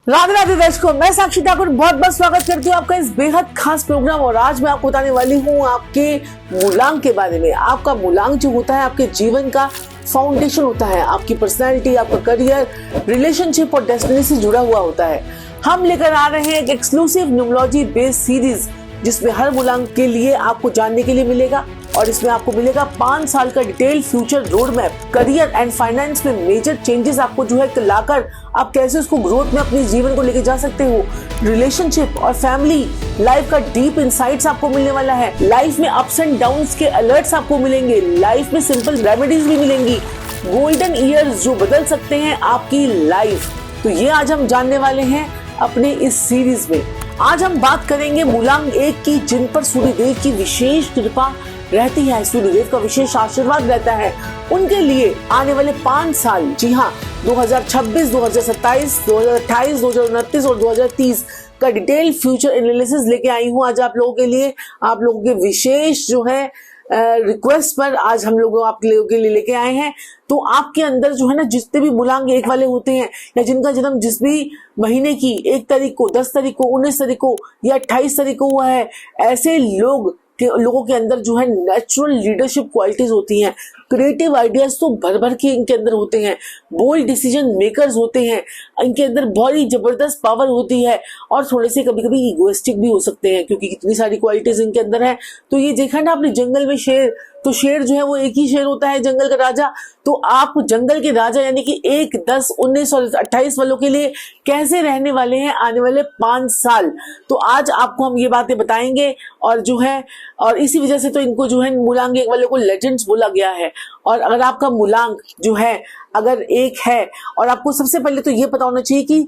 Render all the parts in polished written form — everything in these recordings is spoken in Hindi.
राधे राधे दर्शकों, मैं साक्षी ठाकुर बहुत बहुत स्वागत करती हूँ आपका इस बेहद खास प्रोग्राम। और आज मैं आपको बताने वाली हूँ आपके मूलांक के बारे में। आपका मूलांक जो होता है आपके जीवन का फाउंडेशन होता है, आपकी पर्सनैलिटी, आपका करियर, रिलेशनशिप और डेस्टिनी से जुड़ा हुआ होता है। हम लेकर आ रहे हैं एक एक्सक्लूसिव न्यूमरोलॉजी बेस्ड सीरीज जिसमें हर मूलांक के लिए आपको जानने के लिए मिलेगा और इसमें आपको मिलेगा 5 साल का detail future road map. Career and finance में मेजर चेंजेस आपको जो है लाकर आप कैसे उसको ग्रोथ में अपने जीवन को लेके जा सकते हो। रिलेशनशिप और फैमिली लाइफ का डीप इंसाइट्स आपको मिलने वाला है। लाइफ में अप्स एंड डाउन्स के अलर्ट्स आपको मिलेंगे। लाइफ में सिंपल रेमेडीज भी मिलेंगी। गोल्डन ईयर्स जो बदल सकते हैं आपकी लाइफ, तो ये आज हम जानने वाले हैं अपने इस सीरीज में। आज हम बात करेंगे मूलांक 1 की, जिन पर सूर्यदेव की विशेष कृपा रहती है, सूर्यदेव का विशेष आशीर्वाद रहता है। उनके लिए आने वाले 5 साल, जी हाँ, 2026, 2027, 2028, 2029 और 2030 का डिटेल फ्यूचर एनालिसिस लेके आई हूँ आज आप लोगों के लिए। आप लोगों के विशेष जो है रिक्वेस्ट पर आज हम लोग आप लोगों के लिए लेके आए हैं। तो आपके अंदर जो है ना, जितने भी मूलांक 1 वाले होते हैं या जिनका जन्म जिस भी महीने की 1 तारीख को, 10 तारीख को, 19 तारीख को या 28 तारीख को हुआ है, ऐसे लोगों के अंदर जो है नेचुरल लीडरशिप क्वालिटीज होती हैं। क्रिएटिव आइडियाज तो भर भर के इनके अंदर होते हैं। बोल्ड डिसीजन मेकर्स होते हैं। इनके अंदर बहुत ही जबरदस्त पावर होती है और थोड़े से कभी कभी इगोइस्टिक भी हो सकते हैं, क्योंकि कितनी सारी क्वालिटीज इनके अंदर है। तो ये देखा ना आपने जंगल में शेर, तो शेर जो है वो एक ही शेर होता है, जंगल का राजा। तो आप जंगल के राजा यानी कि 1, 10, 19 और 28 वालों के लिए कैसे रहने वाले हैं आने वाले 5 साल, तो आज आपको हम ये बातें बताएंगे। और जो है, और इसी वजह से तो इनको जो है मूलांक 1 वाले को लेजेंड्स बोला गया है। और अगर आपका मूलांक जो है अगर 1 है, और आपको सबसे पहले तो ये पता होना चाहिए कि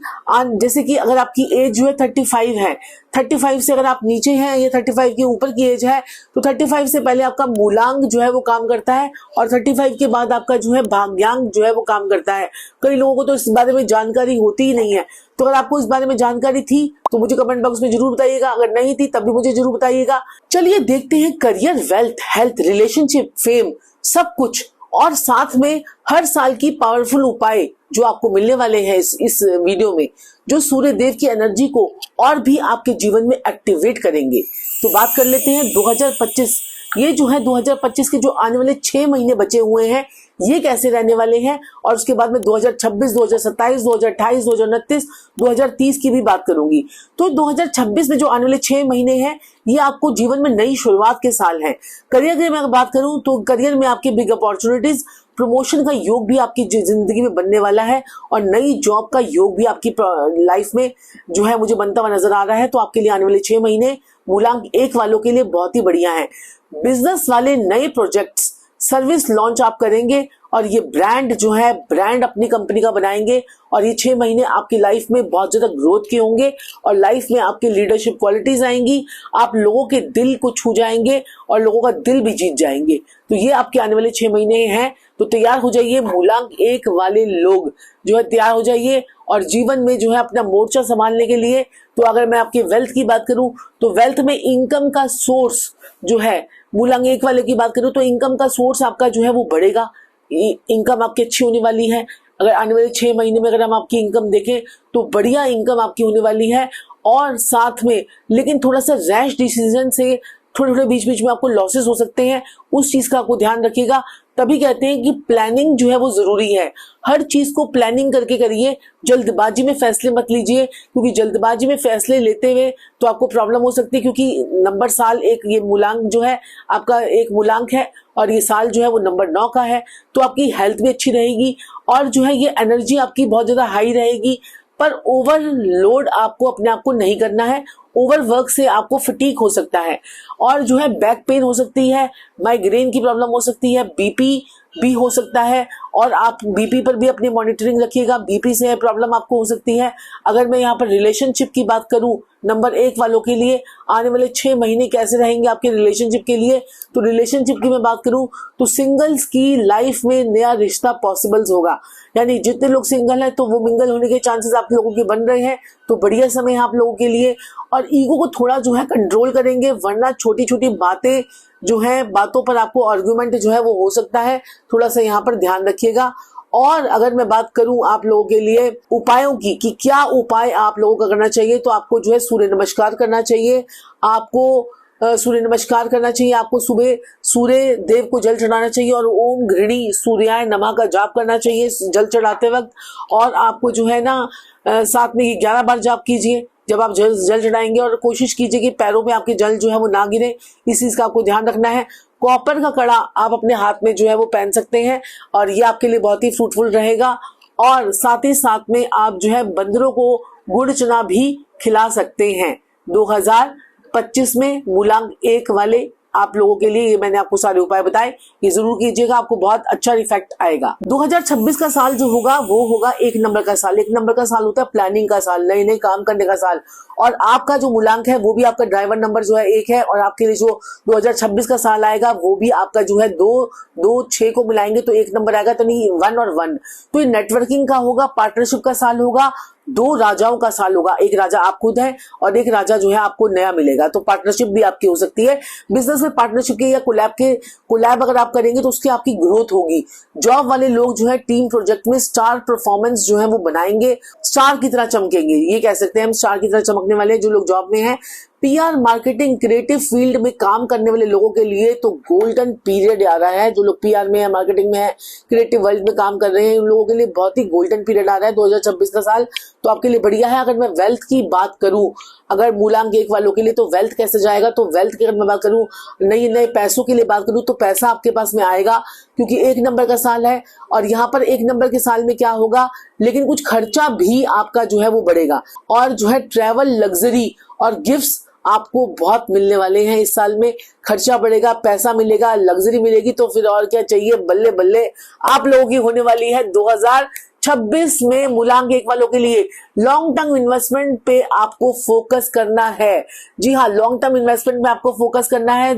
जैसे कि अगर आपकी एज जो है 35 है, 35 से अगर आप नीचे हैं या 35 के ऊपर की एज है, तो 35 से पहले आपका मूलांक जो है वो काम करता है और 35 के बाद आपका जो है भाग्यांक जो है वो काम करता है। कई लोगों को तो इस बारे में जानकारी होती ही नहीं है। तो अगर आपको इस बारे में जानकारी थी तो मुझे कमेंट बॉक्स में जरूर बताइएगा, अगर नहीं थी तब भी मुझे जरूर बताइएगा। चलिए देखते हैं career, wealth, health, relationship, fame, सब कुछ, और साथ में हर साल की पावरफुल उपाय जो आपको मिलने वाले हैं इस वीडियो में, जो सूर्य देव की एनर्जी को और भी आपके जीवन में एक्टिवेट करेंगे। तो बात कर लेते हैं 2025। ये जो है 2025 के जो आने वाले 6 महीने बचे हुए हैं, ये कैसे रहने वाले हैं। और उसके बाद में 2026, 2027, 2028, 2029, 2030 की भी बात करूंगी। तो 2026 में जो आने वाले 6 महीने हैं, ये आपको जीवन में नई शुरुआत के साल हैं। करियर की मैं बात करूं तो करियर में आपके बिग अपॉर्चुनिटीज, प्रमोशन का योग भी आपकी जिंदगी में बनने वाला है और नई जॉब का योग भी आपकी लाइफ में जो है मुझे बनता हुआ नजर आ रहा है। तो आपके लिए आने वाले 6 महीने मूलांक 1 वालों के लिए बहुत ही बढ़िया है। बिजनेस वाले नए प्रोजेक्ट्स, सर्विस लॉन्च आप करेंगे और ये ब्रांड जो है, ब्रांड अपनी कंपनी का बनाएंगे। और ये 6 महीने आपकी लाइफ में बहुत ज्यादा ग्रोथ के होंगे और लाइफ में आपकी लीडरशिप क्वालिटीज आएंगी। आप लोगों के दिल को छू जाएंगे और लोगों का दिल भी जीत जाएंगे। तो ये आपके आने वाले 6 महीने हैं। तो तैयार हो जाइए मूलांक 1 वाले लोग जो है, तैयार हो जाइए और जीवन में जो है अपना मोर्चा संभालने के लिए। तो अगर मैं आपके वेल्थ की बात करूं तो वेल्थ में इनकम का सोर्स जो है, मूलांक 1 वाले की बात करूं तो इनकम का सोर्स आपका जो है वो बढ़ेगा। इनकम आपकी अच्छी होने वाली है। अगर आने वाले 6 महीने में अगर हम आपकी इनकम देखें तो बढ़िया इनकम आपकी होने वाली है। और साथ में लेकिन थोड़ा सा रैश डिसीजन से थोड़े बीच बीच में आपको लॉसेस हो सकते हैं, उस चीज का आपको ध्यान रखिएगा। तभी कहते हैं कि प्लानिंग जो है वो जरूरी है। हर चीज को प्लानिंग करके करिए, जल्दबाजी में फैसले मत लीजिए, क्योंकि जल्दबाजी में फैसले लेते हुए तो आपको प्रॉब्लम हो सकती है। क्योंकि नंबर साल 1, ये मूलांक जो है आपका 1 मूलांक है और ये साल जो है वो नंबर 9 का है। तो आपकी हेल्थ भी अच्छी रहेगी और जो है ये एनर्जी आपकी बहुत ज्यादा हाई रहेगी। पर ओवरलोड आपको अपने आप को नहीं करना है। ओवरवर्क से आपको फटीग हो सकता है और जो है बैक पेन हो सकती है, माइग्रेन की प्रॉब्लम हो सकती है, बीपी भी हो सकता है। और आप बीपी पर भी अपनी मॉनिटरिंग रखिएगा, बीपी से प्रॉब्लम आपको हो सकती है। अगर मैं यहाँ पर रिलेशनशिप की बात करूं नंबर 1 वालों के लिए, आने वाले 6 महीने कैसे रहेंगे आपके रिलेशनशिप के लिए, तो रिलेशनशिप की मैं बात करूं तो सिंगल्स की लाइफ में नया रिश्ता पॉसिबल्स होगा। यानी जितने लोग सिंगल हैं तो वो मिंगल होने के चांसेस आप लोगों के बन रहे हैं। तो बढ़िया समय है आप लोगों के लिए। और ईगो को थोड़ा जो है कंट्रोल करेंगे, वरना छोटी छोटी बातें जो है, बातों पर आपको आर्गुमेंट जो है वो हो सकता है। थोड़ा सा यहाँ पर ध्यान रखिएगा। और अगर मैं बात करूं आप लोगों के लिए उपायों की कि क्या उपाय आप लोगों को करना चाहिए, तो आपको जो है सूर्य नमस्कार करना चाहिए। आपको सूर्य नमस्कार करना चाहिए। आपको सुबह सूर्य देव को जल चढ़ाना चाहिए और ओम घृणी सूर्याय नमः का जाप करना चाहिए जल चढ़ाते वक्त। और आपको जो है ना साथ में 11 बार जाप कीजिए जब आप जल चढ़ाएंगे, और कोशिश कीजिए कि पैरों में आपके जल जो है वो ना गिरे, इस चीज का आपको ध्यान रखना है। कॉपर का कड़ा आप अपने हाथ में जो है वो पहन सकते हैं और ये आपके लिए बहुत ही फ्रूटफुल रहेगा। और साथ ही साथ में आप जो है बंदरों को गुड़ चना भी खिला सकते हैं। 2025 में मूलांक 1 वाले आप लोगों के लिए ये मैंने आपको सारे उपाय बताए, ये जरूर कीजिएगा, आपको बहुत अच्छा इफेक्ट आएगा। 2026 का साल जो होगा वो होगा 1 नंबर का साल। 1 नंबर का साल होता है प्लानिंग का साल, नए नए काम करने का साल। और आपका जो मूलांक है वो भी आपका ड्राइवर नंबर जो है 1 है, और आपके लिए जो 2026 का साल आएगा वो भी आपका जो है 2 6 को मिलाएंगे तो 1 नंबर आएगा, तो नहीं 1 और 1। तो ये नेटवर्किंग का होगा, पार्टनरशिप का साल होगा, 2 राजाओं का साल होगा। एक राजा आप खुद हैं और एक राजा जो है आपको नया मिलेगा, तो पार्टनरशिप भी आपकी हो सकती है। बिजनेस में पार्टनरशिप के या कोलैब अगर आप करेंगे तो उसकी आपकी ग्रोथ होगी। जॉब वाले लोग जो है टीम प्रोजेक्ट में स्टार परफॉर्मेंस जो है वो बनाएंगे, स्टार की तरह चमकेंगे, ये कह सकते हैं हम, स्टार की तरह चमकने वाले जो लोग जॉब में हैं। पीआर मार्केटिंग क्रिएटिव फील्ड में काम करने वाले लोगों के लिए तो गोल्डन पीरियड आ रहा है। जो लोग पीआर में है, मार्केटिंग में है, क्रिएटिव वर्ल्ड में काम कर रहे हैं, उन लोगों के लिए बहुत ही गोल्डन पीरियड आ रहा है 2026 का साल, तो आपके लिए बढ़िया है। अगर मैं वेल्थ की बात करूं, अगर मूलांक 1 वालों के लिए, तो वेल्थ कैसे जाएगा, तो वेल्थ की अगर मैं बात करूं, नए पैसों के लिए बात करूं, तो पैसा आपके पास में आएगा क्योंकि 1 नंबर का साल है। और यहाँ पर 1 नंबर के साल में क्या होगा, लेकिन कुछ खर्चा भी आपका जो है वो बढ़ेगा। और जो है ट्रैवल, लग्जरी और गिफ्ट्स आपको बहुत मिलने वाले हैं इस साल में। खर्चा बढ़ेगा, पैसा मिलेगा, लग्जरी मिलेगी, तो फिर और क्या चाहिए। बल्ले बल्ले आप लोगों की होने वाली है 2026 में मूलांक 1 वालों के लिए। लॉन्ग टर्म इन्वेस्टमेंट पे आपको फोकस करना है। जी हाँ, लॉन्ग टर्म इन्वेस्टमेंट में आपको फोकस करना है।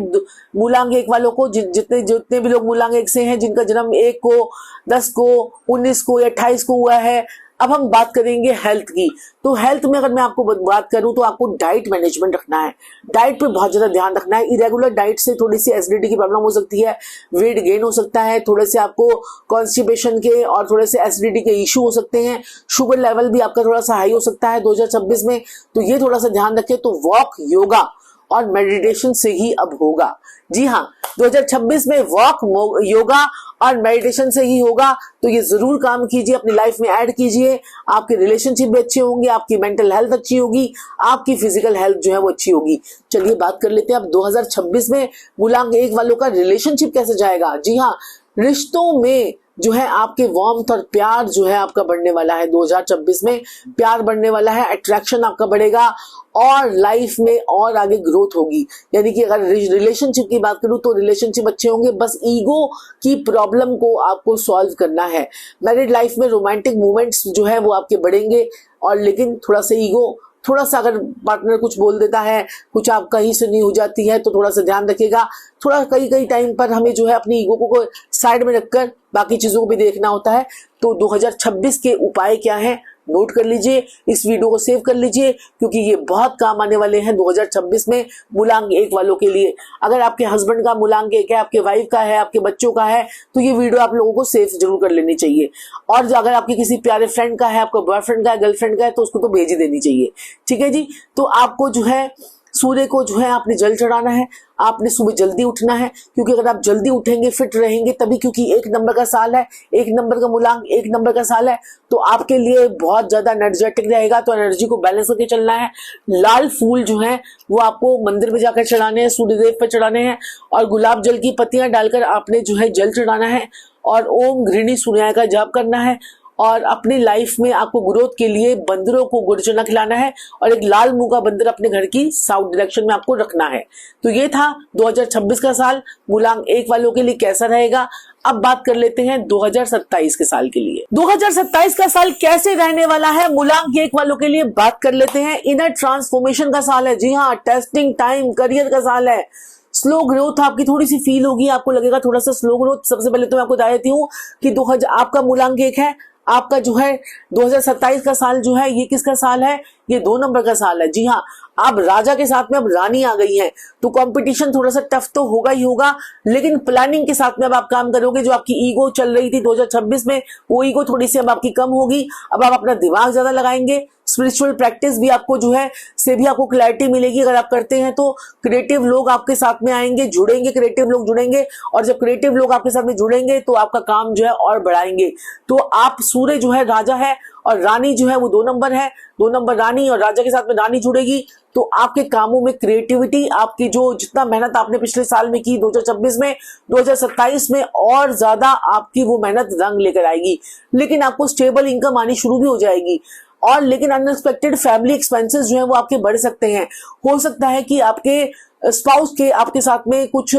मूलांक 1 वालों को, जितने भी लोग मूलांक 1 से हैं, जिनका जन्म 1 को, 10 को, 19 को या 28 को हुआ है। अब हम बात करेंगे हेल्थ की। तो हेल्थ में अगर मैं आपको बात करूं तो आपको डाइट मैनेजमेंट रखना है, डाइट पे बहुत ज्यादा ध्यान रखना है। इरेगुलर डाइट से थोड़ी सी एसिडिटी की प्रॉब्लम हो सकती है, वेट गेन हो सकता है, थोड़े से आपको कॉन्स्टिपेशन के और थोड़े से एसिडिटी के इश्यू हो सकते हैं। शुगर लेवल भी आपका थोड़ा सा हाई हो सकता है 2026 में, तो ये थोड़ा सा ध्यान रखें। तो वॉक, योगा और मेडिटेशन से ही अब होगा। जी हाँ, 2026 में वॉक, योगा और मेडिटेशन से ही होगा, तो ये जरूर काम कीजिए, अपनी लाइफ में ऐड कीजिए। आपके रिलेशनशिप भी अच्छे होंगे, आपकी मेंटल हेल्थ अच्छी होगी, आपकी फिजिकल हेल्थ जो है वो अच्छी होगी। चलिए बात कर लेते हैं अब 2026 में मूलांक 1 वालों का रिलेशनशिप कैसे जाएगा। जी हाँ, रिश्तों में जो है आपके वार्मथ और प्यार जो है आपका बढ़ने वाला है 2026 में। प्यार बढ़ने वाला है, अट्रैक्शन आपका बढ़ेगा और लाइफ में और आगे ग्रोथ होगी। यानी कि अगर रिलेशनशिप की बात करूं तो रिलेशनशिप अच्छे होंगे, बस ईगो की प्रॉब्लम को आपको सॉल्व करना है। मैरिड लाइफ में रोमांटिक मूवमेंट्स जो है वो आपके बढ़ेंगे, और लेकिन थोड़ा सा ईगो, थोड़ा सा अगर पार्टनर कुछ बोल देता है, कुछ आप कहीं सुनी हो जाती है, तो थोड़ा सा ध्यान रखिएगा। थोड़ा कई टाइम पर हमें जो है अपनी ईगो को साइड में रखकर बाकी चीजों को भी देखना होता है। तो 2026 के उपाय क्या हैं, नोट कर लीजिए, इस वीडियो को सेव कर लीजिए, क्योंकि ये बहुत काम आने वाले हैं 2026 में मूलांक 1 वालों के लिए। अगर आपके हस्बैंड का मूलांक 1 है, आपके वाइफ का है, आपके बच्चों का है, तो ये वीडियो आप लोगों को सेव जरूर कर लेनी चाहिए। और अगर आपके किसी प्यारे फ्रेंड का है, आपका बॉयफ्रेंड का है, गर्लफ्रेंड का है, तो उसको तो भेज ही देनी चाहिए। ठीक है जी। तो आपको जो है सूर्य को जो है आपने जल चढ़ाना है, आपने सुबह जल्दी उठना है, क्योंकि अगर आप जल्दी उठेंगे, फिट रहेंगे तभी, क्योंकि 1 नंबर का साल है, 1 नंबर का मूलांक 1 नंबर का साल है, तो आपके लिए बहुत ज्यादा एनर्जेटिक रहेगा। तो एनर्जी को बैलेंस करके चलना है। लाल फूल जो है वो आपको मंदिर में जाकर चढ़ाने हैं, सूर्यदेव पर चढ़ाने हैं, और गुलाब जल की पत्तियां डालकर आपने जो है जल चढ़ाना है, और ओम घृणी सूर्याय का जाप करना है। और अपनी लाइफ में आपको ग्रोथ के लिए बंदरों को गुड़ चना खिलाना है, और एक लाल मुंह का बंदर अपने घर की साउथ डायरेक्शन में आपको रखना है। तो ये था 2026 का साल मूलांक 1 वालों के लिए कैसा रहेगा। अब बात कर लेते हैं 2027 के साल के लिए। 2027 का साल कैसे रहने वाला है मूलांक 1 वालों के लिए, बात कर लेते हैं। इनर ट्रांसफॉर्मेशन का साल है। जी हाँ, टेस्टिंग टाइम, करियर का साल है। स्लो ग्रोथ आपकी थोड़ी सी फील होगी, आपको लगेगा थोड़ा सा स्लो ग्रोथ। सबसे पहले तो मैं आपको बता देती हूँ कि आपका मूलांक 1 है, आपका जो है 2027 का साल जो है ये किसका साल है, ये 2 नंबर का साल है। जी हाँ, आप राजा के साथ में अब रानी आ गई हैं, तो कंपटीशन थोड़ा सा टफ तो होगा ही होगा, लेकिन प्लानिंग के साथ में अब आप काम करोगे। जो आपकी ईगो चल रही थी 2026 में, वो ईगो थोड़ी सी अब आपकी कम होगी। अब आप अपना दिमाग ज्यादा लगाएंगे। स्पिरिचुअल प्रैक्टिस भी आपको जो है से भी आपको क्लैरिटी मिलेगी अगर आप करते हैं तो। क्रिएटिव लोग आपके साथ में आएंगे, जुड़ेंगे, क्रिएटिव लोग जुड़ेंगे, और जब क्रिएटिव लोग आपके साथ में जुड़ेंगे तो आपका काम जो है और बढ़ाएंगे। तो आप सूर्य जो है राजा है और रानी जो है वो 2 नंबर है, 2 नंबर रानी, और राजा के साथ में रानी जुड़ेगी तो आपके कामों में क्रिएटिविटी, आपकी जो जितना मेहनत आपने पिछले साल में की 2026 में, 2027 में और ज्यादा आपकी वो मेहनत रंग लेकर आएगी। लेकिन आपको स्टेबल इनकम आनी शुरू भी हो जाएगी। और लेकिन अनएक्सपेक्टेड फैमिली एक्सपेंसेस जो है वो आपके बढ़ सकते हैं। हो सकता है कि आपके स्पाउस के आपके साथ में कुछ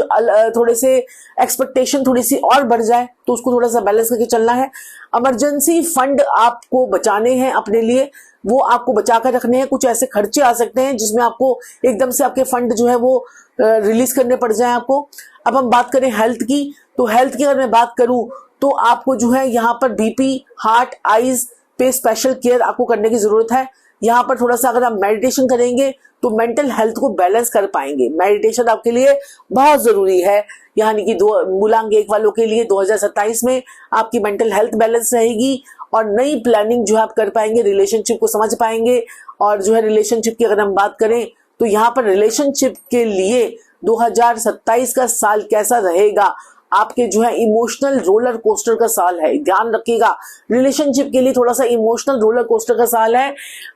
थोड़े से एक्सपेक्टेशन थोड़ी सी और बढ़ जाए, तो उसको थोड़ा सा बैलेंस करके चलना है। इमरजेंसी फंड आपको बचाने हैं अपने लिए, वो आपको बचा कर रखने हैं। कुछ ऐसे खर्चे आ सकते हैं जिसमें आपको एकदम से आपके फंड जो है वो रिलीज करने पड़ जाए आपको। अब हम बात करें हेल्थ की, तो हेल्थ की अगर मैं बात करूं तो आपको जो है यहाँ पर बीपी, हार्ट, आईज पे स्पेशल केयर आपको करने की जरूरत है। यहाँ पर थोड़ा सा अगर आप मेडिटेशन करेंगे तो मेंटल हेल्थ को बैलेंस कर पाएंगे। मेडिटेशन आपके लिए बहुत जरूरी है, यानी कि मूलांक 1 वालों के लिए 2027 में आपकी मेंटल हेल्थ बैलेंस रहेगी और नई प्लानिंग जो है आप कर पाएंगे, रिलेशनशिप को समझ पाएंगे। और जो है रिलेशनशिप की अगर हम बात करें तो यहाँ पर रिलेशनशिप के लिए 2027 का साल कैसा रहेगा, आपके जो है इमोशनल रोलर कोस्टर का साल है। ध्यान रखिएगा, रिलेशनशिप के लिए थोड़ा सा इमोशनल रोलर कोस्टर का साल है।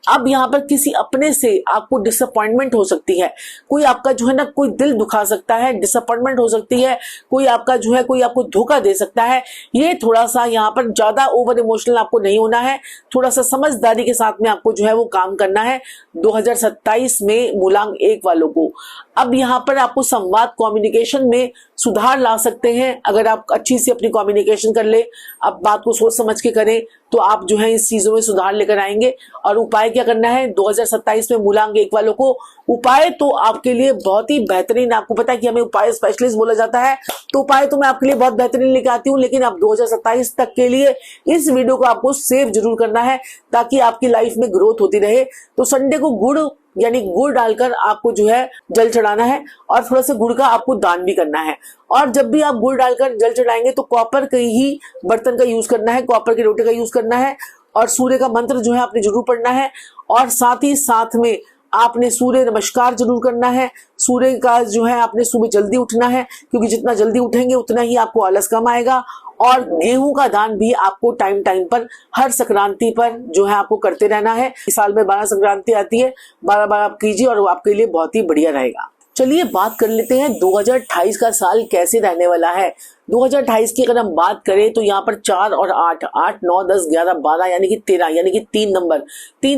अब यहाँ पर किसी अपने से आपको डिसअपॉइंटमेंट हो सकती है, कोई आपका जो है ना कोई दिल दुखा सकता है, डिसअपॉइंटमेंट हो सकती है, कोई आपका जो है कोई आपको धोखा दे सकता है। ये थोड़ा सा यहाँ पर ज्यादा ओवर इमोशनल आपको नहीं होना है, थोड़ा सा समझदारी के साथ में आपको जो है वो काम करना है 2027 में मूलांक 1 वालों को। अब यहाँ पर आपको संवाद कम्युनिकेशन में सुधार ला सकते हैं अगर आप अच्छी से अपनी कम्युनिकेशन कर ले, आप बात को सोच समझ के करें तो आप जो है इस चीजों में सुधार लेकर आएंगे। और उपाय क्या करना है 2027 में मूलांक 1 वालों को? उपाय तो आपके लिए बहुत ही बेहतरीन, आपको पता है कि हमें उपाय स्पेशलिस्ट बोला जाता है, तो उपाय तो मैं आपके लिए बहुत बेहतरीन लेके आती हूँ। लेकिन आप 2027 तक के लिए इस वीडियो को आपको सेव जरूर करना है ताकि आपकी लाइफ में ग्रोथ होती रहे। तो संडे को गुड़ यानी गुड़ डालकर आपको जो है जल चढ़ाना है और थोड़ा सा गुड़ का आपको दान भी करना है। और जब भी आप गुड़ डालकर जल चढ़ाएंगे तो कॉपर के ही बर्तन का यूज करना है, कॉपर की रोटी का यूज करना है, और सूर्य का मंत्र जो है आपने जरूर पढ़ना है। और साथ ही साथ में आपने सूर्य नमस्कार जरूर करना है। सूर्य का जो है आपने सुबह जल्दी उठना है, क्योंकि जितना जल्दी उठेंगे उतना ही आपको आलस कम आएगा। और गेहूं का दान भी आपको टाइम टाइम पर हर संक्रांति पर जो है आपको करते रहना है। इस साल में 12 संक्रांति आती है, 12 आप कीजिए और वो आपके लिए बहुत ही बढ़िया रहेगा। चलिए बात कर लेते हैं 2028 का साल कैसे रहने वाला है। 2028 की अगर हम बात करें तो यहाँ पर 4 और 8, 8, 9, 10, 11, 12 यानी कि 13 यानी कि 3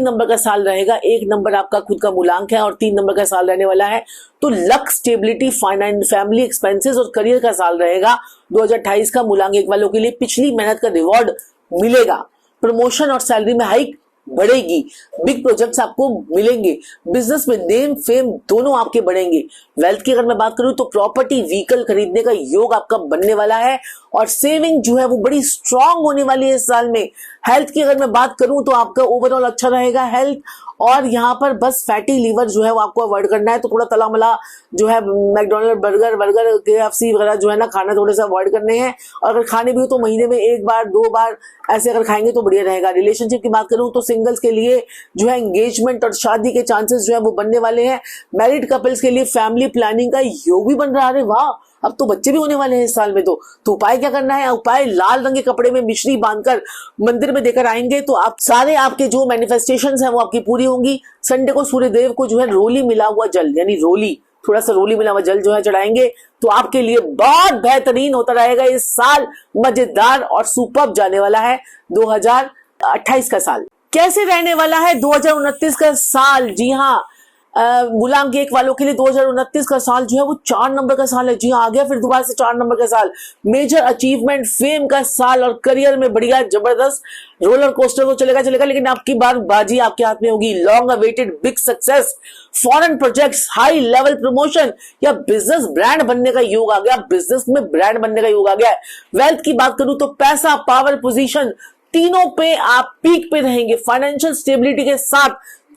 नंबर का साल रहेगा। 1 नंबर आपका खुद का मूलांक है और 3 नंबर का साल रहने वाला है। तो luck, stability, finance, family expenses और करियर का साल रहेगा 2028 का मूलांक 1 वालों के लिए। पिछली मेहनत का रिवॉर्ड मिलेगा, प्रमोशन और सैलरी में हाइक बढ़ेगी, बिग प्रोजेक्ट्स आपको मिलेंगे, बिजनेस में नेम फेम दोनों आपके बढ़ेंगे। वेल्थ की अगर मैं बात करूं तो प्रॉपर्टी, व्हीकल खरीदने का योग आपका बनने वाला है और सेविंग जो है वो बड़ी स्ट्रांग होने वाली है इस साल में। हेल्थ की अगर मैं बात करूं तो आपका ओवरऑल अच्छा रहेगा हेल्थ। और यहाँ पर बस फैटी लीवर जो है वो आपको अवॉइड करना है, तो थोड़ा तला मला जो है मैकडोनल्ड, बर्गर, KFC वगैरह जो है ना खाना थोड़े से अवॉइड करने हैं। और अगर खाने भी हो तो महीने में 1 बार 2 बार ऐसे अगर खाएंगे तो बढ़िया रहेगा। रिलेशनशिप की बात करूं तो सिंगल्स के लिए जो है एंगेजमेंट और शादी के चांसेस जो है वो बनने वाले हैं। मैरिड कपल्स के लिए फैमिली प्लानिंग का योग भी बन रहा है। वाह, अब तो बच्चे भी होने वाले हैं इस साल में। तो उपाय क्या करना है? उपाय लाल रंग के कपड़े में मिश्री बांधकर मंदिर में देकर आएंगे तो आप सारे आपके जो मैनिफेस्टेशंस हैं वो आपकी पूरी होंगी। संडे को सूर्यदेव को जो है रोली मिला हुआ जल यानी रोली, थोड़ा सा रोली मिला हुआ जल जो है चढ़ाएंगे तो आपके लिए बहुत बेहतरीन होता रहेगा। इस साल मजेदार और सुपर्ब जाने वाला है 2028 का साल। कैसे रहने वाला है 2029 का साल? जी हाँ, मूलांक 1 वालों के लिए 2029 का साल जो है वो 4 नंबर का साल है। जी हाँ, आ गया फिर दोबारा से 4 नंबर का साल। मेजर अचीवमेंट, फेम का साल और करियर में बढ़िया जबरदस्त रोलर कोस्टर तो चलेगा, लेकिन आपकी बार बाजी आपके हाथ में होगी। Long awaited big success, foreign projects, high level promotion या बिजनेस ब्रांड बनने का योग आ गया। बिजनेस में ब्रांड बनने का योग आ गया। वेल्थ की बात करूं तो पैसा, पावर, पोजीशन तीनों पे आप पीक पे रहेंगे। फाइनेंशियल स्टेबिलिटी के साथ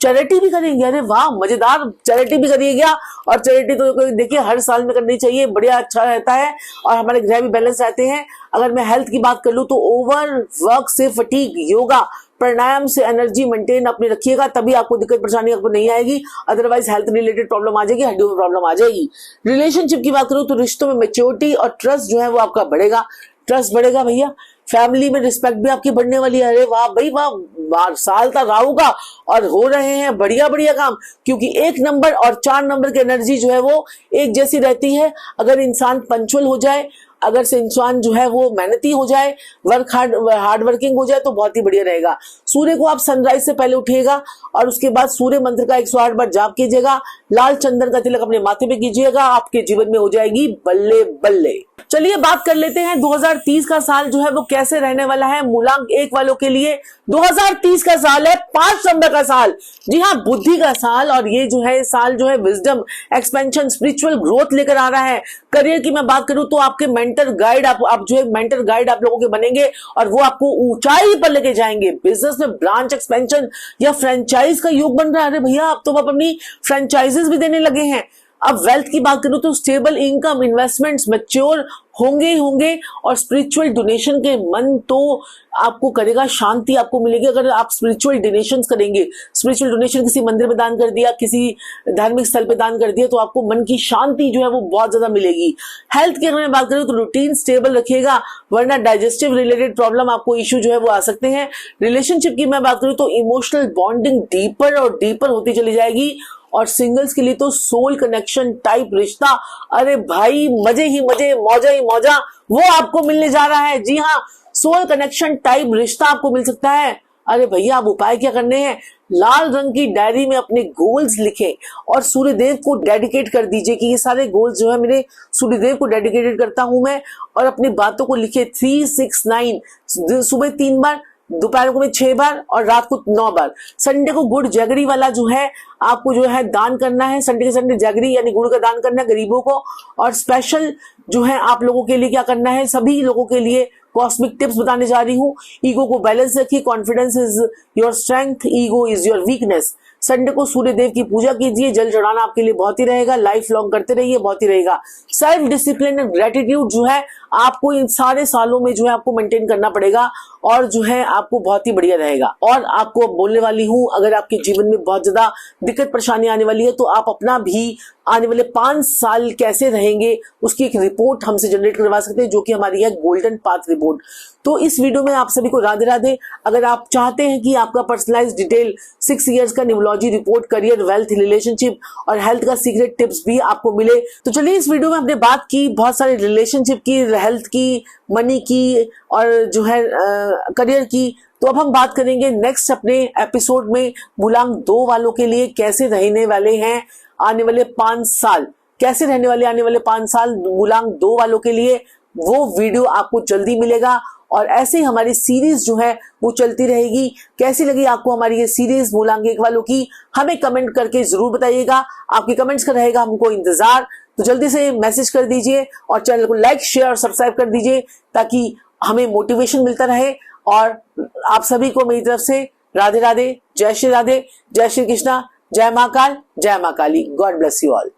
चैरिटी भी करेंगे। अरे वाह, मजेदार, चैरिटी भी करिएगा। और चैरिटी तो देखिए हर साल में करनी चाहिए, बढ़िया अच्छा रहता है और हमारे ग्रह भी बैलेंस रहते हैं। अगर मैं हेल्थ की बात कर लूं तो ओवर वर्क से फटीग, योगा प्राणायाम से एनर्जी मेंटेन अपनी रखिएगा, तभी आपको दिक्कत परेशानी आपको नहीं आएगी। अदरवाइज हेल्थ रिलेटेड प्रॉब्लम आ जाएगी, हड्डियों में प्रॉब्लम आ जाएगी। रिलेशनशिप की बात करूं तो रिश्तों में मैच्योरिटी और ट्रस्ट जो है वो आपका बढ़ेगा। ट्रस्ट बढ़ेगा भैया। फैमिली में रिस्पेक्ट भी आपकी बढ़ने वाली है। अरे वाह भाई वाह, साल था राहु का और हो रहे हैं बढ़िया बढ़िया काम, क्योंकि 1 नंबर और 4 नंबर की एनर्जी जो है वो एक जैसी रहती है। अगर इंसान पंचुअल हो जाए, अगर से इंसान जो है वो मेहनती हो जाए, हार्ड वर्किंग हो जाए तो बहुत ही बढ़िया रहेगा। सूर्य को आप सनराइज से पहले उठिएगा और उसके बाद सूर्य मंत्र का 108 बार जाप कीजिएगा। लाल चंदन का तिलक अपने माथे पे कीजिएगा, आपके जीवन में हो जाएगी बल्ले बल्ले। चलिए बात कर लेते हैं 2030 का साल जो है वो कैसे रहने वाला है मूलांक 1 वालों के लिए। 2030 का साल है 5 नंबर का साल, जी हाँ, बुद्धि का साल। और ये जो है साल जो है विजडम, एक्सपेंशन, स्पिरिचुअल ग्रोथ लेकर आ रहा है। करियर की मैं बात करूं तो आपके मेंटर गाइड, आप जो है मेंटर गाइड आप लोगों के बनेंगे और वो आपको ऊंचाई पर लेके जाएंगे। बिजनेस में ब्रांच एक्सपेंशन या फ्रेंचाइज का योग बन रहा है। अरे भैया, अब तो आप अपनी फ्रेंचाइजेस भी देने लगे हैं। अब वेल्थ की बात करूं तो स्टेबल इनकम, इन्वेस्टमेंट्स मैच्योर होंगे ही होंगे और स्पिरिचुअल डोनेशन के मन तो आपको करेगा, शांति आपको मिलेगी अगर आप स्पिरिचुअल डोनेशंस करेंगे। स्पिरिचुअल डोनेशन किसी मंदिर में दान कर दिया, किसी धार्मिक स्थल पे दान कर दिया तो आपको मन की शांति जो है वो बहुत ज्यादा मिलेगी। हेल्थ की अगर मैं बात करूं तो रूटीन स्टेबल रखिएगा, वरना डाइजेस्टिव रिलेटेड प्रॉब्लम आपको इश्यू जो है वो आ सकते हैं। रिलेशनशिप की मैं बात करूं तो इमोशनल बॉन्डिंग डीपर और डीपर होती चली जाएगी और सिंगल्स के लिए तो सोल कनेक्शन टाइप रिश्ता, अरे भाई मजे ही मजे, मौजा ही मौजा, वो आपको मिलने जा रहा है। जी हाँ, सोल कनेक्शन टाइप रिश्ता आपको मिल सकता है। अरे भैया, आप उपाय क्या करने हैं, लाल रंग की डायरी में अपने गोल्स लिखें और सूर्यदेव को डेडिकेट कर दीजिए कि ये सारे गोल्स जो है मेरे सूर्यदेव को डेडिकेटेड करता हूं मैं। और अपनी बातों को लिखे 369, सुबह 3 बार, दोपहर को में 6 बार और रात को 9 बार। संडे को गुड़ जैगरी वाला जो है आपको जो है दान करना है। संडे के संडे जैगरी यानी गुड़ का दान करना है गरीबों को। और स्पेशल जो है आप लोगों के लिए क्या करना है, सभी लोगों के लिए कॉस्मिक टिप्स बताने जा रही हूँ। ईगो को बैलेंस रखिए, confidence is your strength, ego is your weakness. Sunday को सूर्य देव की पूजा कीजिए, जल चढ़ाना आपके लिए बहुत ही रहेगा, लाइफ लॉन्ग करते रहिए, बहुत ही रहेगा। सेल्फ डिसिप्लिन एंड ग्रेटिट्यूड जो है आपको इन सारे सालों में जो है आपको मेंटेन करना पड़ेगा और जो है आपको बहुत ही बढ़िया रहेगा। और आपको बोलने वाली हूं, अगर आपके जीवन में बहुत ज्यादा दिक्कत परेशानी आने वाली है तो आप अपना भी आने वाले 5 साल कैसे रहेंगे उसकी एक रिपोर्ट हमसे जनरेट करवा सकते हैं, जो कि हमारी है गोल्डन पाथ रिपोर्ट। तो इस वीडियो में आप सभी को राधे राधे। अगर आप चाहते हैं कि आपका पर्सनलाइज्ड डिटेल 6 इयर्स का numerology report, career, wealth, relationship और हेल्थ का सीक्रेट टिप्स भी आपको मिले, तो चलिए इस वीडियो में हमने बात की बहुत सारे रिलेशनशिप की, हेल्थ की, मनी की और जो है करियर की। तो अब हम बात करेंगे नेक्स्ट अपने एपिसोड में मूलांक 2 वालों के लिए कैसे रहने वाले हैं आने वाले 5 साल, कैसे रहने वाले आने वाले 5 साल मूलांक 2 वालों के लिए। वो वीडियो आपको जल्दी मिलेगा और ऐसे ही हमारी सीरीज जो है वो चलती रहेगी। कैसी लगी आपको हमारी ये सीरीज मूलांक 1 वालों की, हमें कमेंट करके जरूर बताइएगा। आपके कमेंट्स का रहेगा हमको इंतजार। तो जल्दी से मैसेज कर दीजिए और चैनल को लाइक, शेयर और सब्सक्राइब कर दीजिए ताकि हमें मोटिवेशन मिलता रहे। और आप सभी को मेरी तरफ से राधे राधे, जय श्री राधे, जय श्री कृष्णा, जय महाकाल, जय मां Kali. God bless you all.